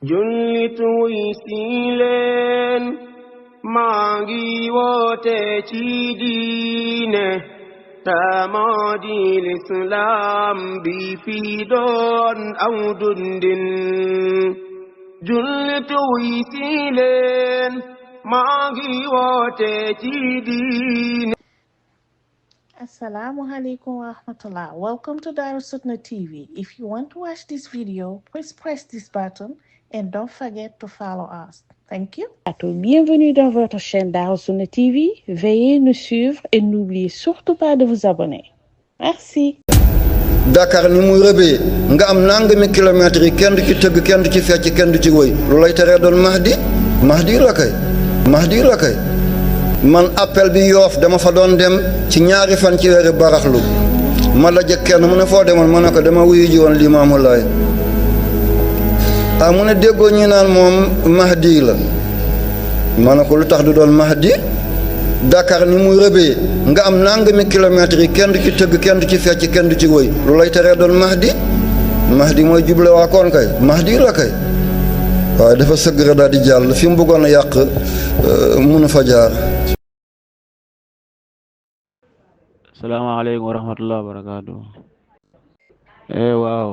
jullit wuy si leen maa ngi woote ci diine moo di lislaam bi fi doon aw dundin jullit wuy si leen maa ngi woote ci diine. Assalamualaikum warahmatullah. Welcome to Darussunnah TV. If you want to watch this video, please press this button and don't forget to follow us. Thank you. Bienvenue dans votre chaîne Darussunnah TV. Veuillez nous suivre et n'oubliez surtout pas de vous abonner. Merci. Dakar ni muy rëbee nga am nangami kilomètres yi kenn du ci tëgg kenn du ci fecc kenn du ci woy lu lay teree doon Mahdi la kay man appel bi Yoof dama fa doon dem ci ñaari fan ci weeru baraxlu ma la jëkk kenn mu ne foo demoon ma ne ko dama wuyu ji woon Limaamu Laay mu ne déggoo ñi naan moom Mahdi la ma ne ko lu tax du doon Mahdi. Dakar ni muy rëbee nga am nangami kilomètres yi kenn du ci tëgg kenn du ci fecc kenn du ci woy lu lay teree doon Mahdi mooy juble waa koon kay Mahdi la kay waaye dafa sëgg rek daal di jàll fi mu bëggoon a yàq mënu fa jaar. Assalamualaikum warahmatullahi wabarakatuh. Waaw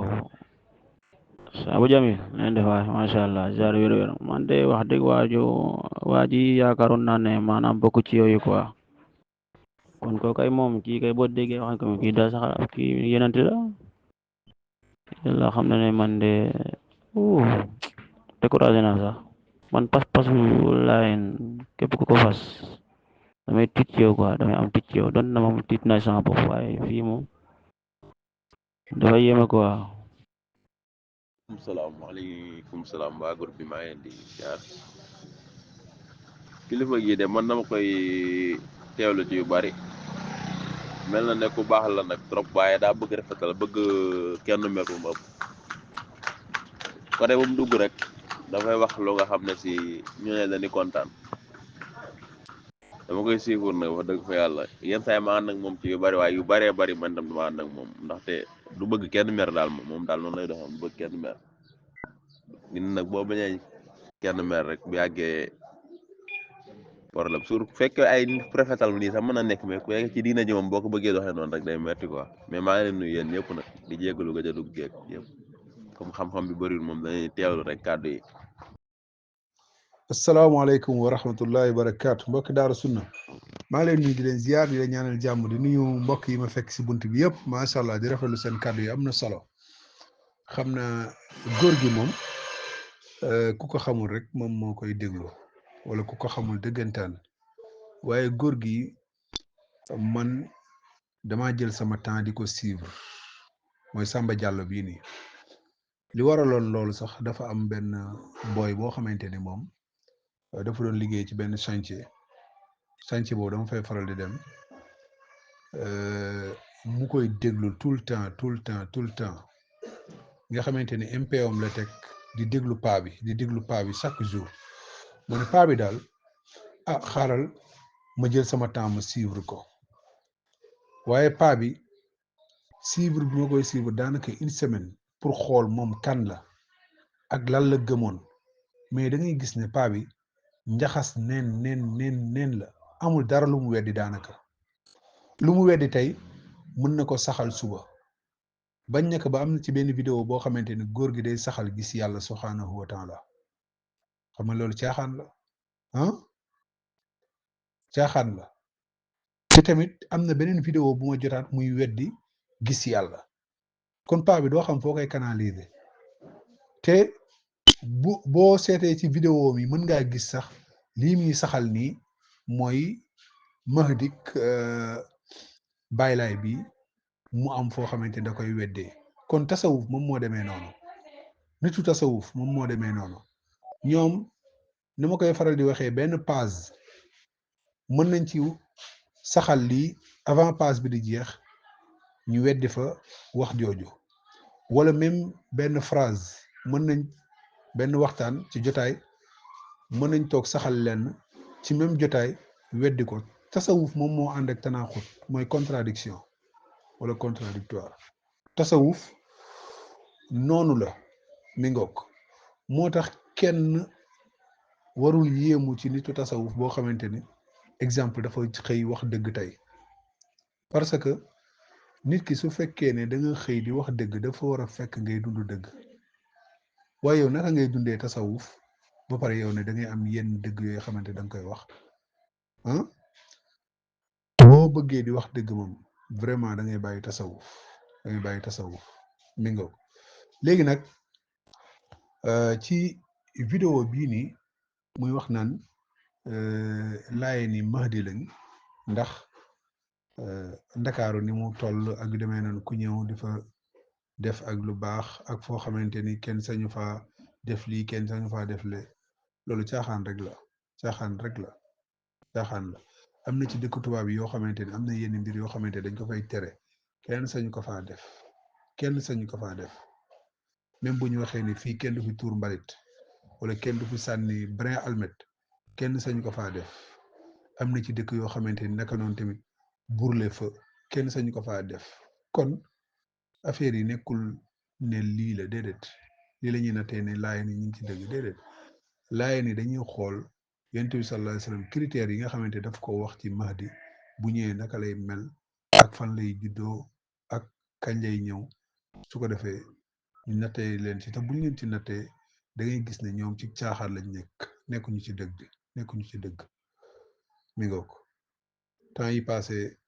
Abu Jamil neen def waay masha Allah jaar wér man de wax dëgg waa ji yaakaaroon naa ne maanaam bokk ci yooyu quoi kon ko kay moom kii kay boo déggee wax ko kii daa sax kii yenente la yàlla xam na ne man de découragé naa sax man pas-pasu Laayeen képp ku ko fas damay tiit ci yow quoi damay am tiit ci yow doon na moom tiit naa sama bopp waaye fii moom dafa yéeme quoi. Assalamualaikum salam waa groupe bi maa ngi leen di jaar kilifa gi de man dama koy teewlu ci yu bari mel na ne ku baax la nag trop waaye daa bëgg rafetal bëgg kenn meru mu ëpp côté bu mu dugg rek dafay wax lu nga xam ne si ñu ne dañuy kontaan dama koy suivre nag wax dëgg fa yàlla yenn saa yi ma ànd ak moom ci yu bari waaye yu baree bari man tam dama ànd ak moom ndaxte du bëgg kenn mer daal moom daal noonu lay doxal du bëgg kenn mer nit nag boo bañee kenn mer rek bu yàggee problème sur fekkee ay nit rafetal nii sax mën a nekk mais ku ci diina ji moom boo ko bëggee doxee noonu rek day metti quoi mais maa ngi leen nuyu yéen ñëpp nag di jégalu gëj a dugg jéeg yëpp comme xam-xam bi bëriwul moom dañuy teewlu rek kàddu yi. asalaamaaleykum wa rahmatullahi wa barakaatu mbokki Darussunnah maa ngi leen nuyu di leen ziar di leen ñaanal jàmm di nuyu mbokk yi ma fekk si bunt bi yëpp macha allah di rafetlu seen kàddu yi am na solo xam na góor gi moom ku ko xamul rek moom moo koy déglu wala ku ko xamul dëggantaan waaye góor gi man dama jël sama temps di ko suivre mooy Samba Diallo bii nii li waraloon loolu sax dafa am benn boy boo xamante ni moom dafa doon liggéey ci benn chantier boobu dama fay faral di dem mu koy déglu tout le temps nga xamante ni MPOM la teg di déglu paa bi chaque jour mu ne paa bi daal xaaral ma jël sama temps ma suivre ko waaye paa bi suivre bi ma koy suivre daanaka une semaine pour xool moom kan la ak lan la gëmoon mais da ngay gis ne paa bi njaxas neen la amul dara lu mu weddi daanaka lu mu weddi tey mën na ko saxal suba bañ nekk ba am na ci benn vidéo boo xamante ni góor gi day saxal gis yàlla subhaanahu wa taala xam nga loolu caaxaan la caaxaan la te tamit am na beneen vidéo bu ma jotaat muy weddi gis yàlla kon paa bi doo xam foo koy canaliser te boo seetee ci vidéo mi mën ngaa gis sax lii muy saxal nii mooy Mahdik baylaay bi mu am foo xamante da koy weddee kon tasawuf moom moo demee noonu nitu tasawuf moom moo demee noonu ñoom ni ma koy faral di waxee benn page mën nañ ci saxal lii avant page bi di jeex ñu weddi fa wax jooju wala même benn phrase mën nañ benn waxtaan ci jotaay mën nañ toog saxal lenn ci même jotaay weddi ko tasawuf moom moo ànd ak tanaaxut mooy contradiction wala contradictoire tasawuf noonu la mi ngoog moo tax kenn warul yéemu ci nitu tasawuf boo xamante ni exemple dafa xëy wax dëgg tey parce que nit ki su fekkee ne da nga xëy di wax dëgg dafa war a fekk ngay dund dëgg waaye yow naka ngay dundee tasawuf ba pare yow ne da ngay am yenn dëgg yooyu xamante da nga koy wax ah boo bëggee di wax dëgg moom vraiment da ngay bàyyi tasawuf da ngay bàyyi tasawuf mi nga léegi nag ci vidéo bii nii muy wax naan laaye ni mahdi lañ ndax ndakaaru ni mu toll ak yu demee noonu ku ñëw di fa def ak lu baax ak foo xamante ni kenn sañu faa def lii kenn sañu faa def le loolu caaxaan rek la caaxaan rek la caaxaan la am na ci dëkk tubaab yi yoo xamante ni am na yenn mbir yoo xamante dañ ko fay tere kenn sañu ko faa def kenn sañu ko faa def même bu ñu waxee ni fii kenn du fi tuur mbalit wala kenn du fi sànni brin almet kenn sañu ko faa def am na ci dëkk yoo xamante ni naka noonu tamit burle fa kenn sañu ko faa def kon affaire yi nekkul ne lii la déedéet lii la ñuy nattee ne laay ni ñu ngi ci dëgg déedéet laay ni dañuy xool yonent bi sallallahu alayhi wasallam critères yi nga xamante daf ko wax ci mahdi bu ñëwee naka lay mel ak fan lay juddoo ak kañ lay ñëw su ko defee ñu nattee leen ci te buñ leen ci nattee da ngay gis ne ñoom ci caaxaan lañ nekkuñu ci dëgg nekkuñu ci dëgg mi ngoog temps yi passé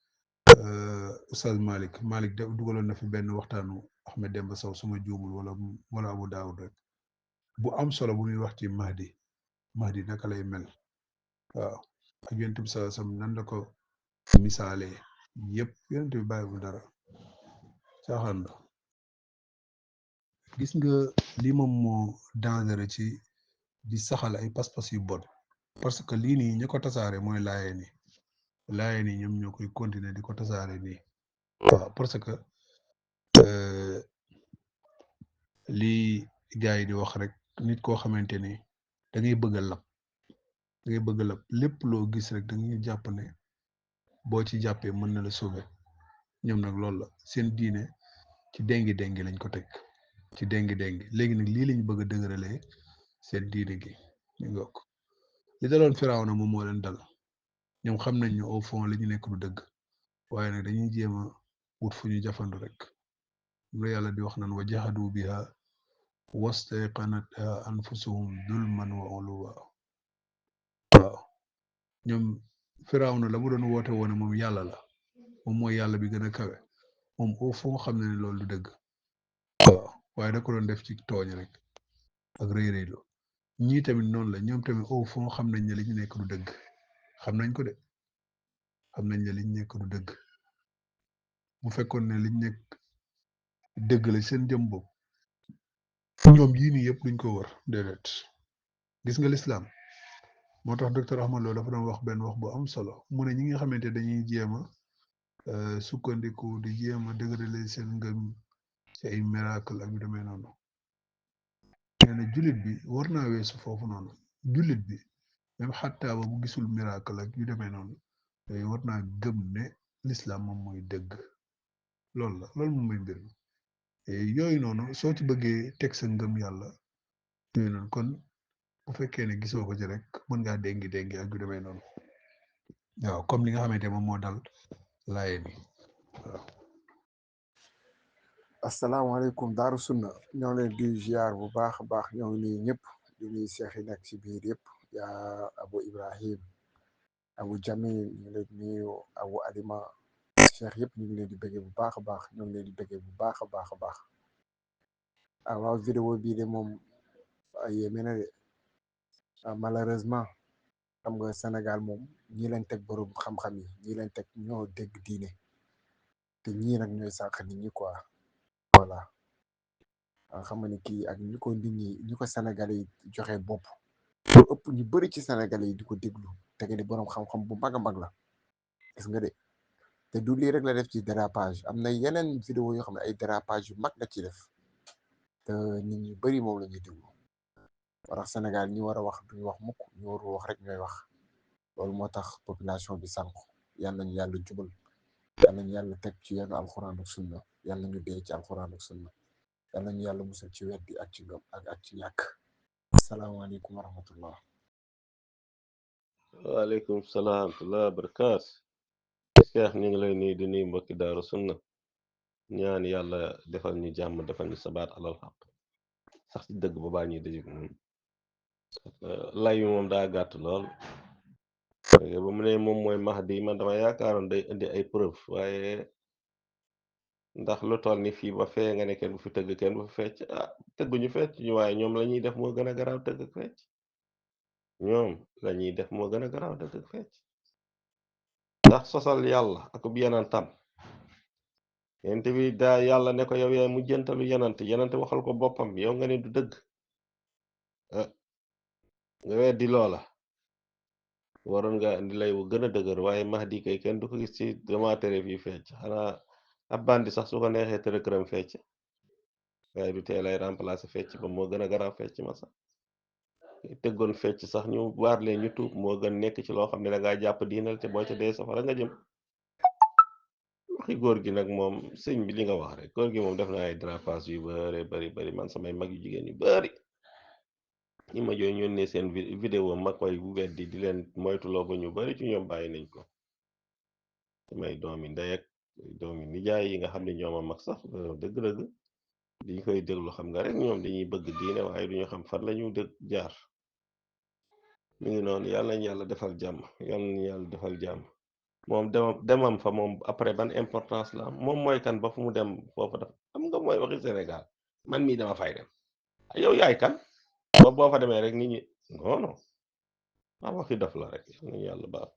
Oustaz Malick dugaloon na fi benn waxtaanu Ahmed Demba Sow suma juumul wala Abu Daawud rek bu am solo bu muy wax ci Mahdi naka lay mel waaw ak yonent bi sallallahu alayhi wasallam nan la ko misaalee yëpp yonent bi bàyyiwul dara caaxaan la gis nga lii moom moo dangereux ci di saxal ay pas-pas yu bon parce que lii nii ñi ko tasaare mooy laayeen yi ñoom ñoo koy continuer di ko tasaare nii waaw parce que lii gars yi di wax rek nit koo xamante ni da ngay bëgg a lab lépp loo gis rek da ngay jàpp ne boo ci jàppee mën na la sauver ñoom nag loolu la seen diine ci déngi lañ ko teg ci déngi léegi nag lii lañ bëgg a dëgëralee seen diine gi ñu ngokk li daloon Firawna moom moo leen dal ñoom xam nañ ne au fond li ñu nekk du dëgg waaye nag dañuy jéem a wut fu ñu jafandu rek lu yàlla di wax naan wa jahadu biha wastayqanatha anfusuhum zulman wa uluwa waaw ñoom Firawna la mu doon woote woone moom yàlla la moom mooy yàlla bi gën a kawe moom au fond xam na ne loolu du dëgg waaw waaye da ko doon def ci tooñ rek ak rëy-rëylu ñii tamit noonu la ñoom tamit au fond xam nañ ne li ñu nekk du dëgg xam nañ ko de xam nañ ne liñ nekk du dëgg bu fekkoon ne liñ nekk dëgg la seen jëm bopp ñoom yii nii yëpp duñ ko wër déedéet gis nga lislaam moo tax docteur Ahmad Lo dafa doon wax benn wax bu am solo mu ne ñi nga xamante dañuy jéem a sukkandiku di jéem a dëgërale seen ngëm ci ay miracle ak yu demee noonu nee na jullit bi war naa weesu foofu noonu jullit bi même xattaa ba bu gisul miracle ak yu demee noonu yooyu war naa gëm ne l'islam moom mooy dëgg loolu moom mooy mbir mi yooyu noonu soo ci bëggee teg sa ngëm yàlla yooyu noonu kon bu fekkee ne gisoo ko ci rek mën ngaa déngi ak yu demee noonu waaw comme li nga xamante moom moo dal laaye ni waaw asalaamaaleykum Daaru Sunna ñoo leen di ziar bu baax a baax ñoo ngi nuyu ñëpp di nuyu seex yi nekk ci biir yëpp yaa Abu Ibrahim Abu Jamil ñu ngi leen di nuyu Abu Alima seex yëpp ñu ngi leen di bëggee bu baax a baax ñoo ngi leen di bëggee bu baax a baax a baax waaw vidéo bii de moom yéeme na de malheureusement xam nga Sénégal moom ñi leen teg borom xam-xam yi ñi leen teg ñoo dégg diine te ñii nag ñooy sànq nit ñi quoi voilà xam nga ni kii ak ñu ko nit ñi ñu ko Sénégalais yi joxe bopp lu ëpp ñu bëri ci Sénégalais yi di ko déglu te nga ni boroom xam-xam bu mag a mag la gis nga de te du lii rek la def ci dérapage am na yeneen vidéo yoo xam ne ay dérapage yu mag la ci def te nit ñu bëri moom la ñuy déglu moo tax Sénégal ñi war a wax duñu wax mukk ñu warul wax rek ñooy wax loolu moo tax population bi sànku yal nañu yàlla jubal yal nañu yàlla teg ci yoonu alxuraan ak sunna yal nañu dee ci alxuraan ak sunna yal nañu yàlla musal ci weddi ak ci ngëm ak ci ñàkk asalaamaaleykum wa rahmatullah. waaleykum salaam wa barakaatu. Cheikh ñu ngi lay nuyu di nuyu mbokki Daaru Sunna ñaan yàlla defal ñu jàmm defal ñu sabaat alal xaq sax ci dëgg ba baa ñuy dëjëg moom lay wi moom daa gàtt lool ba mu ne moom mooy Mahdi man dama yaakaaroon day indi ay preuve waaye ndax lu toll ni fii ba fee nga ne kenn bu fi tëgg kenn bu fi fecc tëgguñu fecc ñu waaye ñoom la ñuy def moo gën a garaaw tëgg ak fecc ñoom la ñuy def moo gën a garaaw tëgg ak fecc ndax sosal yàlla ak bu yenantam yonent bi daa yàlla ne ko yow yaay mu jëntalu yenant waxal ko boppam yow nga ne du dëgg nga weddi loola waroon nga indi lay wu gën a dëgër waaye Mahdi kay kenn du ko gis ci dama tere fii fecc xanaa ab bandi sax su ko neexee tere këram fecc waaye du tee lay remplacer fecc ba moo gën a garaaw fecc ma sax tëggoon fecc sax ñu waar leen ñu tuub moo gën nekk ci loo xam ne da ngaa jàpp diinal te boo ca dee safara nga jëm waxi góor gi nag moom sëñ bi li nga wax rek góor gi moom def na ay drapage yu bari man samay mag yu jigéen yu bari ñi ma jooy ñoon ne seen vidéo ma koy weddi di leen moytuloo ba ñu bari ci ñoom bàyyi nañ ko samay doomi ndey ak doomi nijaay yi nga xam ne ñooma mag sax dëgg-dëgg diñ koy déglu xam nga rek ñoom dañuy bëgg diine waaye duñu xam fan lañu dëgg jaar mu ngi noonu yàlla nañ yàlla defal jàmm yàlla nañ yàlla defal jàmm moom demam fa moom après ban importance la moom mooy kan ba fu mu dem foofu def xam nga mooy waxi Sénégal man mii dama fay dem yow yaay kan boo fa demee rek nit ñi non waxi dof la rek nañu yàlla baax